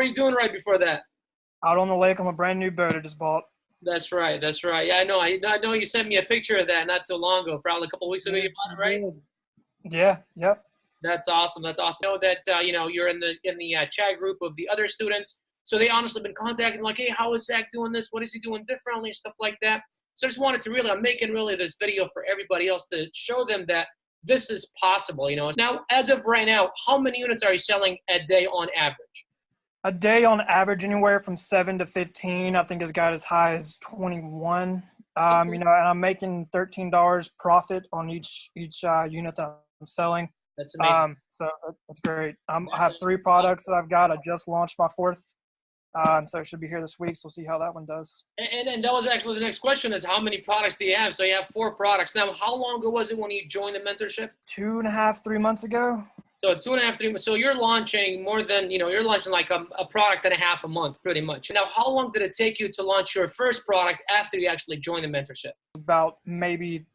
were you doing right before that? Out on the lake on a brand new boat I just bought. That's right. That's right. Yeah, I know. I know you sent me a picture of that not too long ago, probably a couple of weeks ago. You bought it, right? Yeah. Yep. That's awesome. That's awesome. I know that you're in the chat group of the other students, so they honestly been contacting like, hey, how is Zach doing this? What is he doing differently? Stuff like that. So I just wanted to really, I'm making really this video for everybody else to show them that this is possible. Now as of right now, how many units are you selling a day on average? A day on average, anywhere from 7 to 15. I think it's got as high as 21. Okay. And I'm making $13 profit on each unit that I'm selling. That's amazing. So that's great. I have 3 products that I've got. I just launched my 4th. So it should be here this week. So we'll see how that one does. And that was actually the next question is how many products do you have? So you have 4 products. Now, how long ago was it when you joined the mentorship? 2.5, 3 months ago. So 2.5, 3 months. So you're launching more than, you're launching like a product and a half a month, pretty much. Now, how long did it take you to launch your first product after you actually joined the mentorship? About maybe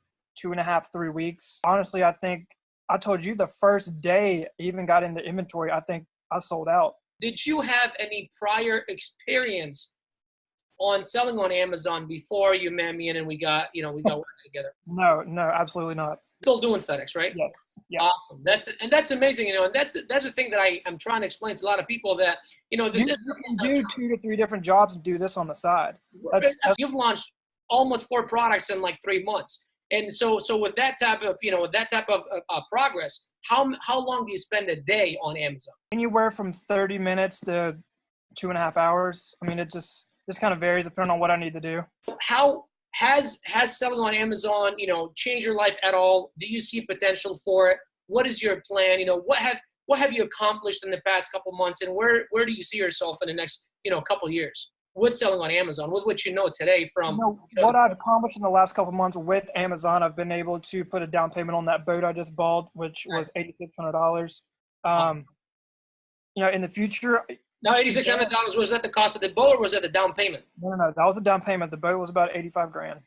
2.5, 3 weeks. Honestly, I think I told you the first day I even got into inventory, I think I sold out. Did you have any prior experience on selling on Amazon before you met me and we got working together? No, absolutely not. Still doing FedEx, right? Yes. Yeah. Awesome. That's amazing. And that's the thing that I'm trying to explain to a lot of people that, this you is can do 2 to 3 different jobs and do this on the side. You've launched almost 4 products in like 3 months. And so with that type of, progress, how long do you spend a day on Amazon? Anywhere from 30 minutes to 2.5 hours. I mean, it just kind of varies depending on what I need to do. How has selling on Amazon, changed your life at all? Do you see potential for it? What is your plan? What have you accomplished in the past couple months, and where do you see yourself in the next, couple years with selling on Amazon, with what today from what I've accomplished in the last couple months with Amazon? I've been able to put a down payment on that boat I just bought, which was $8,600. In the future. Now, $8,600, was that the cost of the boat or was that the down payment? No, that was a down payment. The boat was about $85,000.